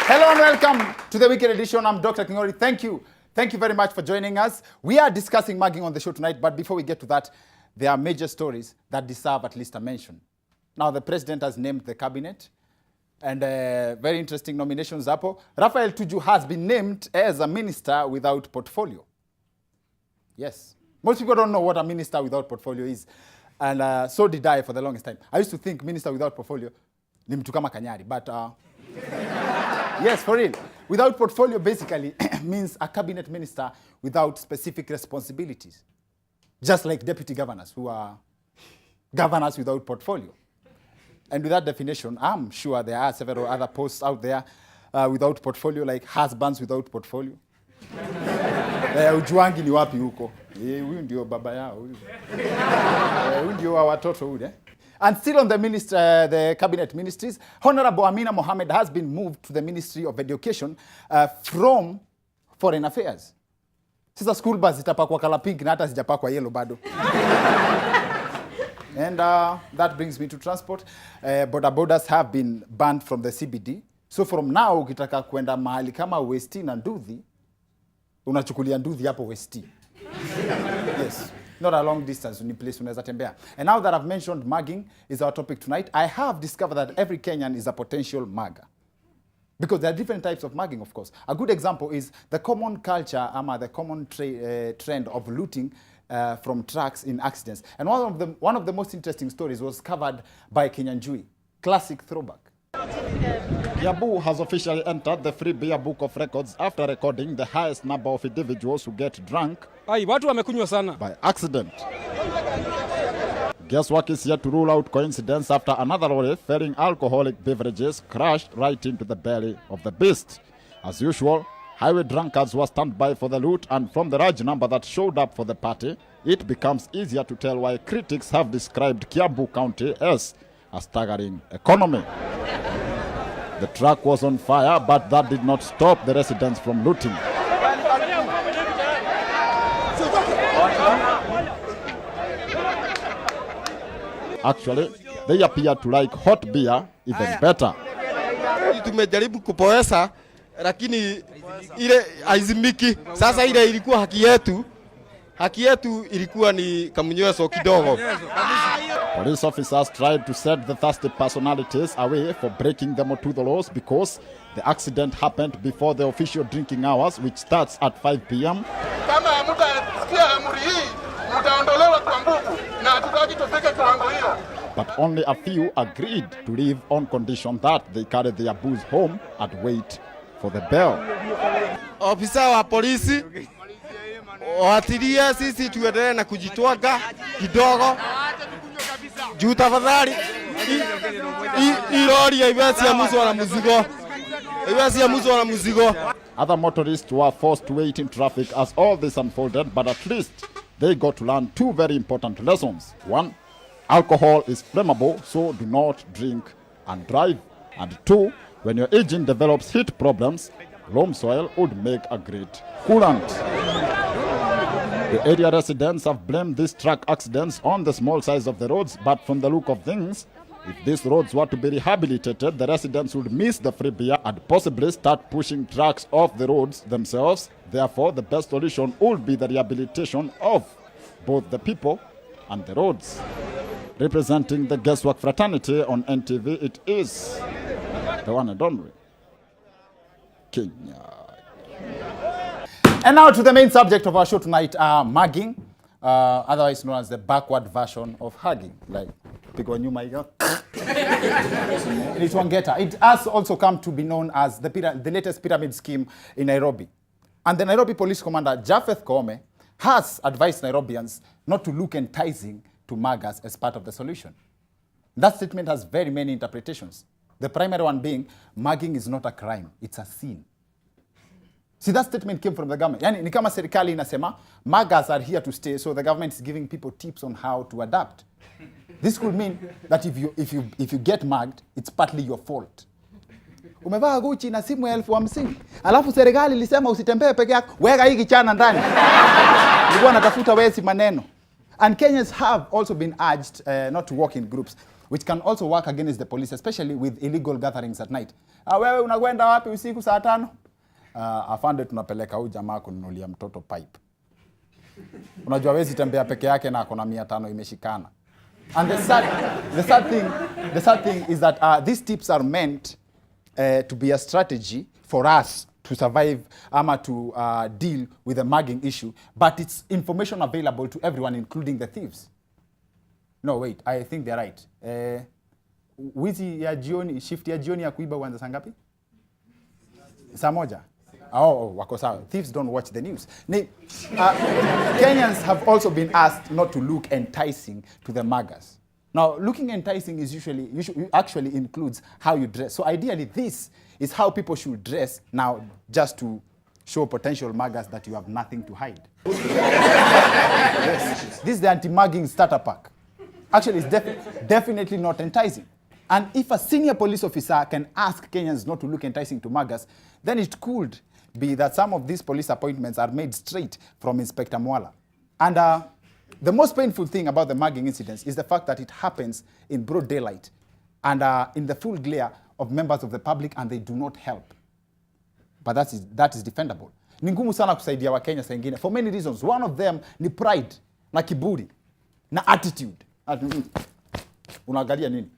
Hello and welcome to the weekend edition. I'm Dr. Kingori. Thank you. Thank you very much for joining us. We are discussing mugging on the show tonight, but before we get to that, there are major stories that deserve at least a mention. Now, the president has named the cabinet, and very interesting nominations. Raphael Tuju has been named as a minister without portfolio. Yes. Most people don't know what a minister without portfolio is, and so did I for the longest time. I used to think minister without portfolio ni mtu kama Kanyari, but yes, for real. Without portfolio basically means a cabinet minister without specific responsibilities. Just like deputy governors who are governors without portfolio. And with that definition, I'm sure there are several other posts out there without portfolio, like husbands without portfolio. Ujuangi ni wapi huko. Huyu ndio baba yao huyu. Huyu ndio watoto huyu. And still on the cabinet ministries, Honorable Amina Mohammed has been moved to the Ministry of Education from Foreign Affairs. Sasa school bus itapakwa color pink na hata sijapakwa yellow bado. And that brings me to transport. Borders have been banned from the CBD. So from now, ukitaka kwenda mahali kama Westi na Nduthi, unachukulia Nduthi hapo Westi. Yes. Not a long distance, ni place unaweza tembea. And now that I've mentioned mugging is our topic tonight, I have discovered that every Kenyan is a potential mugger. Because there are different types of mugging, of course. A good example is the common culture, the common trend of looting from trucks in accidents. And one of the most interesting stories was covered by Kenyan Jui. Classic throwback. Kiambu has officially entered the Free Beer Book of Records after recording the highest number of individuals who get drunk watu wamekunywa sana by accident. Guesswork is yet to rule out coincidence after another lorry ferrying alcoholic beverages crashed right into the belly of the beast. As usual, highway drunkards were standby for the loot, and from the large number that showed up for the party, it becomes easier to tell why critics have described Kiambu County as a staggering economy. The truck was on fire, but that did not stop the residents from looting. Actually, they appear to like hot beer even better. Tumejaribu kupoesa, lakini ile haizimiki. Sasa ile ilikuwa haki yetu. Haki yetu ilikuwa ni kamunyweso kidogo. Police officers tried to set the thirsty personalities away for breaking them to the laws because the accident happened before the official drinking hours, which starts at 5 p.m. Kama mtasikia amri hii, mtaondolewa kwa nguvu na hatutaki tufike kiwango hiyo. But only a few agreed to leave on condition that they carry their booze home and wait for the bell. Ofisa wa polisi watilia sisi tuendelee na kujitwaga kidogo. Juu tafadhali lori haiwezi amuzwa na muzigo. Haiwezi amuzwa na muzigo. Other motorists were forced to wait in traffic as all this unfolded, but at least they got to learn two very important lessons. One, alcohol is flammable, so do not drink and drive. And two, when your engine develops heat problems, loam soil would make a great coolant. The area residents have blamed these truck accidents on the small size of the roads, but from the look of things, if these roads were to be rehabilitated, the residents would miss the free beer and possibly start pushing trucks off the roads themselves. Therefore, the best solution would be the rehabilitation of both the people and the roads. Representing the Guesswork fraternity on NTV, it is the one and only Kenya. And now to the main subject of our show tonight, mugging, otherwise known as the backward version of hugging. Like, pigwa nyuma hiyo. It has also come to be known as the latest pyramid scheme in Nairobi. And the Nairobi Police Commander, Japheth Koome, has advised Nairobians not to look enticing to muggers as part of the solution. That statement has very many interpretations. The primary one being, mugging is not a crime, it's a sin. See, that statement came from the government. Yani, ni kama serikali inasema, muggers are here to stay, so the government is giving people tips on how to adapt. This could mean that if you get mugged, it's partly your fault. Umevaa Gucci na simu ya 50,000. Alafu serikali ilisema usitembee peke yako, weka hii kichana ndani. Nilikuwa natafuta wezi maneno. And Kenyans have also been urged not to walk in groups, which can also work against the police, especially with illegal gatherings at night. Wewe unakwenda wapi usiku saa 5? Afande tunapeleka huyu jamaa kununulia mtoto pipe. Unajua wezi tembea peke yake na akona 500 imeshikana. And the sad thing is that these tips are meant to be a strategy for us to survive to deal with the mugging issue, but it's information available to everyone, including the thieves. No, wait, I think they're right. Wizi ya jioni, shift ya jioni ya kuiba uanza saa ngapi? Saa moja. Wako sawa. Thieves don't watch the news. Kenyans have also been asked not to look enticing to the muggers. Now, looking enticing is actually includes how you dress. So ideally, this is how people should dress now, just to show potential muggers that you have nothing to hide. Yes. This is the anti-mugging starter pack. Actually, it's definitely not enticing. And if a senior police officer can ask Kenyans not to look enticing to muggers, then it could be that some of these police appointments are made straight from Inspector Mwala. And the most painful thing about the mugging incidents is the fact that it happens in broad daylight and in the full glare of members of the public, and they do not help. But that is defendable. Ni ngumu sana kusaidia wa Kenya saa ingine for many reasons. One of them ni pride na kiburi na attitude. Unaangalia nini?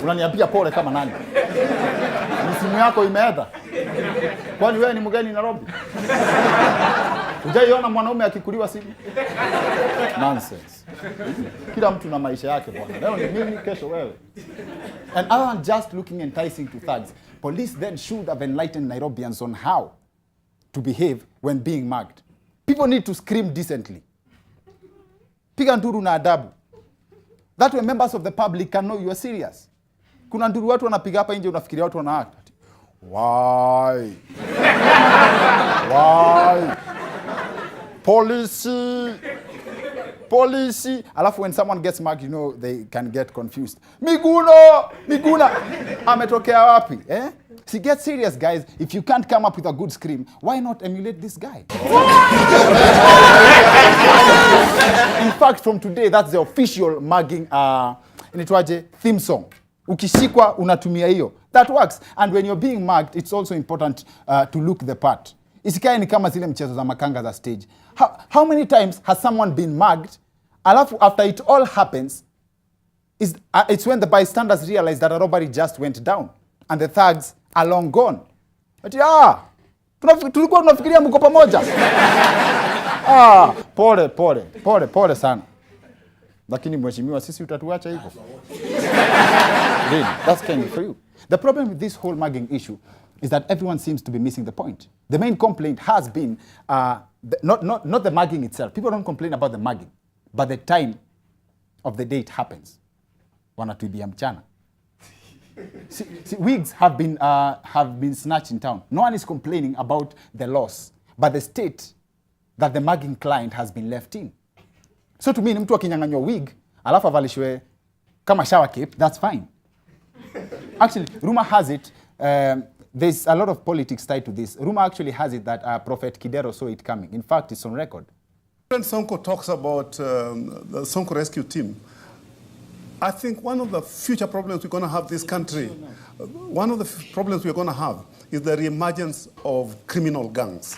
Unaniambia pole kama nani? Simu yako imeenda. Kwani wewe ni mgeni Nairobi? Hujaiona mwanaume akikuliwa simu? Nonsense. Kila mtu na maisha yake bwana. Leo ni mimi, kesho wewe. And other than just looking enticing to thugs, police then should have enlightened Nairobians on how to behave when being mugged. People need to scream decently. Piga nduru na adabu. That way members of the public can know you are serious. Kuna nduru watu wanapiga hapa nje unafikiria watu wana act. Why? Why? Policy. Alafu when someone gets mugged, you know, they can get confused. Miguna. Ametokea wapi? See, get serious, guys. If you can't come up with a good scream, why not emulate this guy? In fact, from today, that's the official mugging theme song. Ukishikwa unatumia hiyo. That works. And when you're being mugged, it's also important to look the part. Isikae ni kama zile mchezo za makanga za stage. How many times has someone been mugged? Alafu after it all happens, it's when the bystanders realize that a robbery just went down and the thugs are long gone. But tulikuwa tunafikiria mko pamoja. Pole sana. Lakini mheshimiwa, sisi utatuacha hivyo. Really, that's kind for you. The problem with this whole mugging issue is that everyone seems to be missing the point. The main complaint has been not the mugging itself. People don't complain about the mugging, but the time of the day it happens. Wanatuibia mchana. See, wigs have been snatched in town. No one is complaining about the loss, but the state that the mugging client has been left in. So to me, mtu akinyang'anywa wig, alafu avalishwe kama shower cape, that's fine. Actually, rumor has it, there's a lot of politics tied to this. Rumor actually has it that Prophet Kidero saw it coming. In fact, it's on record. When Sonko talks about the Sonko rescue team, I think one of the future problems we're going to have this country, one of the problems we're going to have is the reemergence of criminal gangs.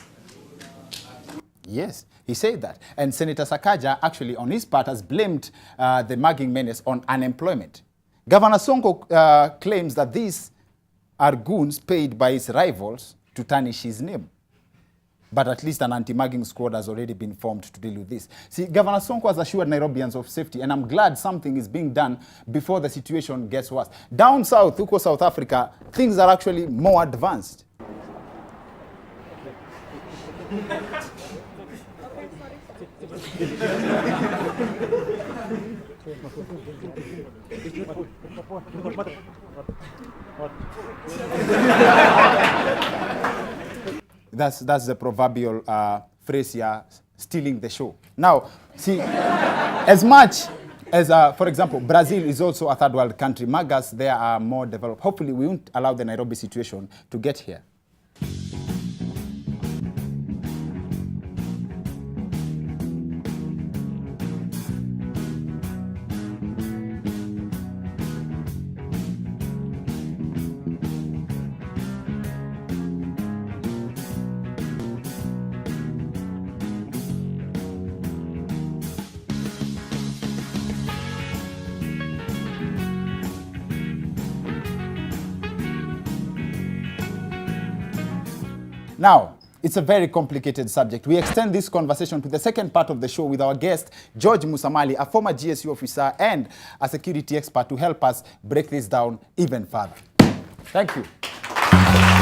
Yes, he said that. And Senator Sakaja actually on his part has blamed the mugging menace on unemployment. Governor Sonko claims that these are goons paid by his rivals to tarnish his name. But at least an anti-mugging squad has already been formed to deal with this. See, Governor Sonko has assured Nairobians of safety, and I'm glad something is being done before the situation gets worse. Down south, huko South Africa, things are actually more advanced. That's the proverbial phrase here, stealing the show. Now, see, as much as, for example, Brazil is also a third world country, muggers there are more developed. Hopefully, we won't allow the Nairobi situation to get here. Now, it's a very complicated subject. We extend this conversation to the second part of the show with our guest, George Musamali, a former GSU officer and a security expert, to help us break this down even further. Thank you.